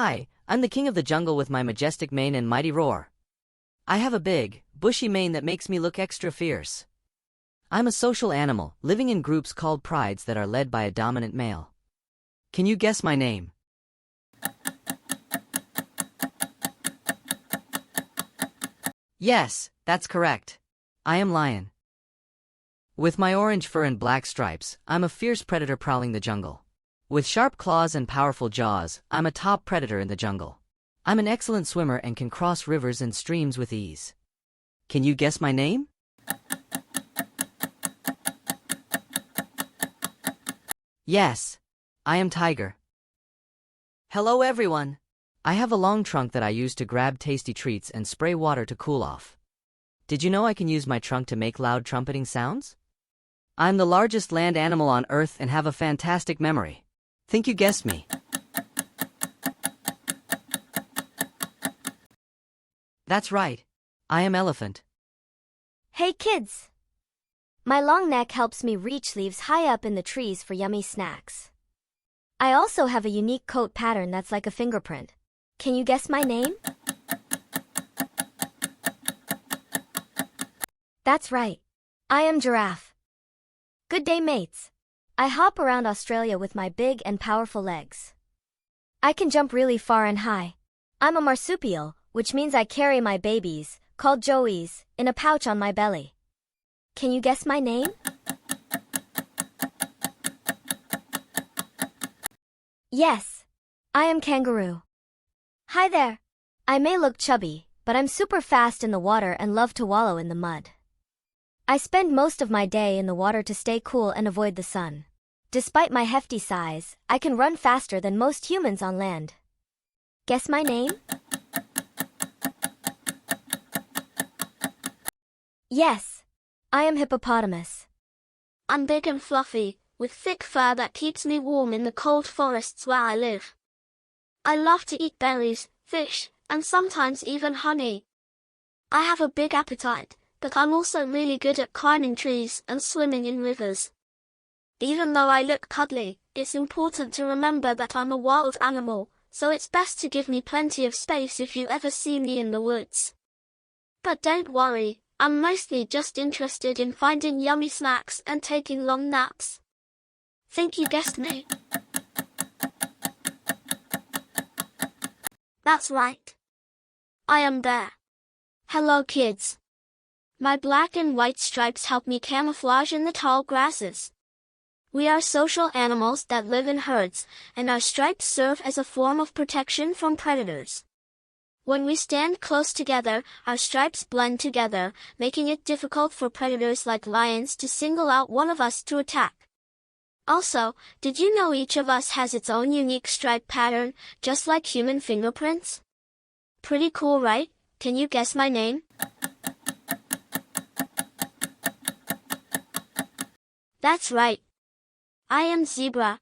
Hi, I'm the king of the jungle with my majestic mane and mighty roar. I have a big, bushy mane that makes me look extra fierce. I'm a social animal, living in groups called prides that are led by a dominant male. Can you guess my name? Yes, that's correct. I am Lion. With my orange fur and black stripes, I'm a fierce predator prowling the jungle. With sharp claws and powerful jaws, I'm a top predator in the jungle. I'm an excellent swimmer and can cross rivers and streams with ease. Can you guess my name? Yes, I am Tiger. Hello everyone. I have a long trunk that I use to grab tasty treats and spray water to cool off. Did you know I can use my trunk to make loud trumpeting sounds? I'm the largest land animal on Earth and have a fantastic memory. Think you guessed me? That's right. I am Elephant. Hey kids! My long neck helps me reach leaves high up in the trees for yummy snacks. I also have a unique coat pattern that's like a fingerprint. Can you guess my name? That's right. I am Giraffe. Good day, mates. I hop around Australia with my big and powerful legs. I can jump really far and high. I'm a marsupial, which means I carry my babies, called joeys, in a pouch on my belly. Can you guess my name? Yes. I am Kangaroo. Hi there. I may look chubby, but I'm super fast in the water and love to wallow in the mud. I spend most of my day in the water to stay cool and avoid the sun. Despite my hefty size, I can run faster than most humans on land. Guess my name? Yes. I am Hippopotamus. I'm big and fluffy, with thick fur that keeps me warm in the cold forests where I live. I love to eat berries, fish, and sometimes even honey. I have a big appetite, but I'm also really good at climbing trees and swimming in rivers. Even though I look cuddly, it's important to remember that I'm a wild animal, so it's best to give me plenty of space if you ever see me in the woods. But don't worry, I'm mostly just interested in finding yummy snacks and taking long naps. Think you guessed me? That's right. I am Bear. Hello kids. My black and white stripes help me camouflage in the tall grasses. We are social animals that live in herds, and our stripes serve as a form of protection from predators. When we stand close together, our stripes blend together, making it difficult for predators like lions to single out one of us to attack. Also, did you know each of us has its own unique stripe pattern, just like human fingerprints? Pretty cool, right? Can you guess my name? That's right. I am Zebra.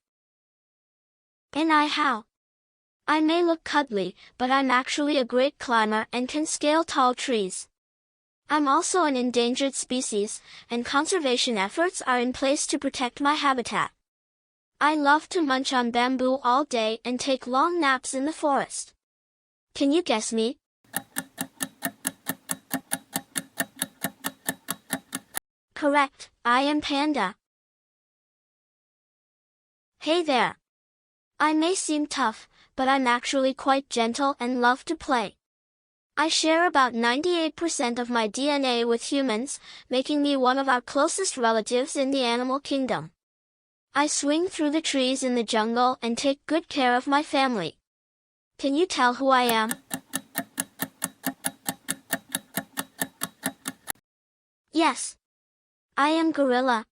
And how? I may look cuddly, but I'm actually a great climber and can scale tall trees. I'm also an endangered species, and conservation efforts are in place to protect my habitat. I love to munch on bamboo all day and take long naps in the forest. Can you guess me? Correct, I am Panda. Hey there. I may seem tough, but I'm actually quite gentle and love to play. I share about 98% of my DNA with humans, making me one of our closest relatives in the animal kingdom. I swing through the trees in the jungle and take good care of my family. Can you tell who I am? Yes. I am Gorilla.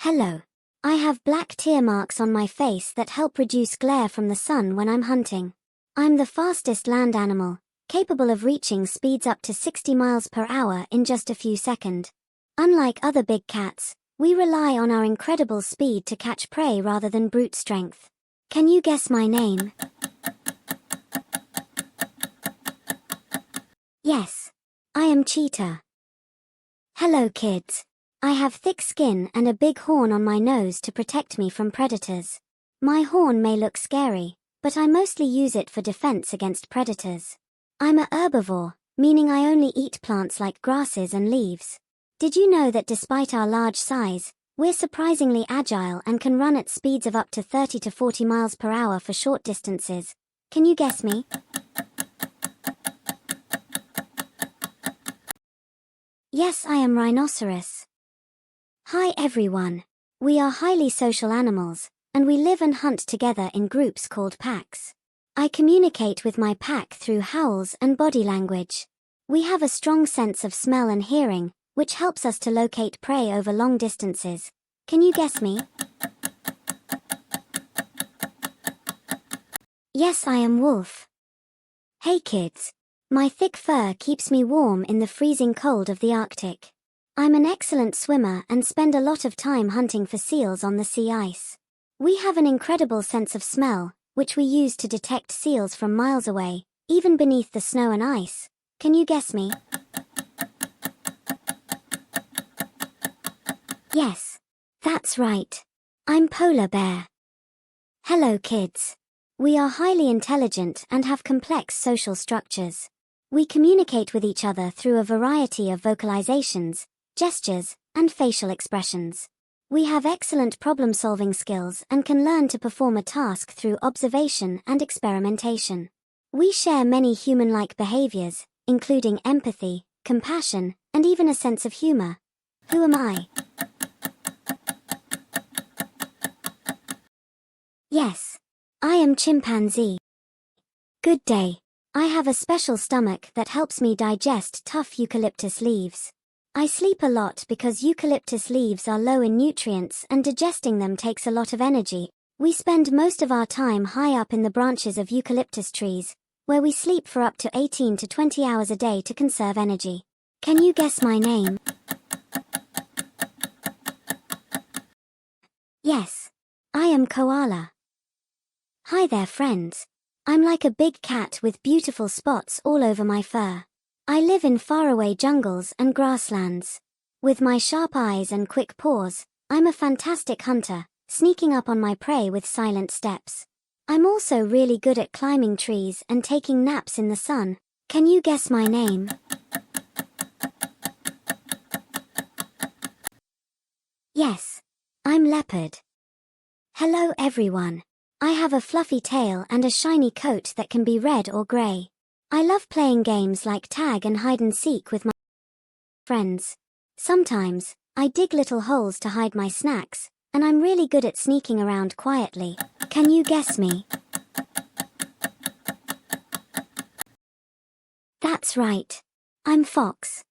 Hello. I have black tear marks on my face that help reduce glare from the sun when I'm hunting. I'm the fastest land animal, capable of reaching speeds up to 60 miles per hour in just a few seconds. Unlike other big cats, we rely on our incredible speed to catch prey rather than brute strength. Can you guess my name? Yes. I am Cheetah. Hello kids. I have thick skin and a big horn on my nose to protect me from predators. My horn may look scary, but I mostly use it for defense against predators. I'm a herbivore, meaning I only eat plants like grasses and leaves. Did you know that despite our large size, we're surprisingly agile and can run at speeds of up to 30 to 40 miles per hour for short distances? Can you guess me? Yes, I am rhinoceros. Hi everyone. We are highly social animals, and we live and hunt together in groups called packs. I communicate with my pack through howls and body language. We have a strong sense of smell and hearing, which helps us to locate prey over long distances. Can you guess me? Yes, I am wolf. Hey kids. My thick fur keeps me warm in the freezing cold of the Arctic. I'm an excellent swimmer and spend a lot of time hunting for seals on the sea ice. We have an incredible sense of smell, which we use to detect seals from miles away, even beneath the snow and ice. Can you guess me? Yes, that's right. I'm polar bear. Hello kids. We are highly intelligent and have complex social structures. We communicate with each other through a variety of vocalizations, gestures, and facial expressions. We have excellent problem-solving skills and can learn to perform a task through observation and experimentation. We share many human-like behaviors, including empathy, compassion, and even a sense of humor. Who am I? Yes, I am chimpanzee. Good day. I have a special stomach that helps me digest tough eucalyptus leaves. I sleep a lot because eucalyptus leaves are low in nutrients and digesting them takes a lot of energy. We spend most of our time high up in the branches of eucalyptus trees, where we sleep for up to 18 to 20 hours a day to conserve energy. Can you guess my name? Yes, I am koala. Hi there friends. I'm like a big cat with beautiful spots all over my fur. I live in faraway jungles and grasslands. With my sharp eyes and quick paws, I'm a fantastic hunter, sneaking up on my prey with silent steps. I'm also really good at climbing trees and taking naps in the sun. Can you guess my name? Yes, I'm leopard. Hello everyone. I have a fluffy tail and a shiny coat that can be red or grey. I love playing games like tag and hide and seek with my friends. Sometimes, I dig little holes to hide my snacks, and I'm really good at sneaking around quietly. Can you guess me? That's right. I'm fox.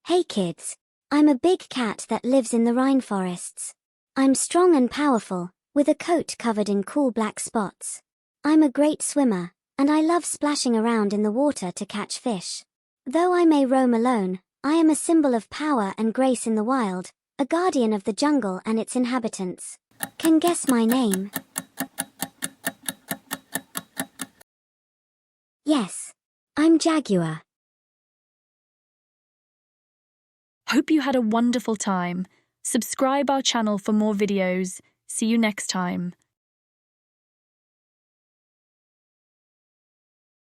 Hey kids. I'm a big cat that lives in the rainforests. I'm strong and powerful, with a coat covered in cool black spots. I'm a great swimmer, and I love splashing around in the water to catch fish. Though I may roam alone, I am a symbol of power and grace in the wild, a guardian of the jungle and its inhabitants. Can guess my name? Yes, I'm jaguar. Hope you had a wonderful time. Subscribe our channel for more videos. See you next time.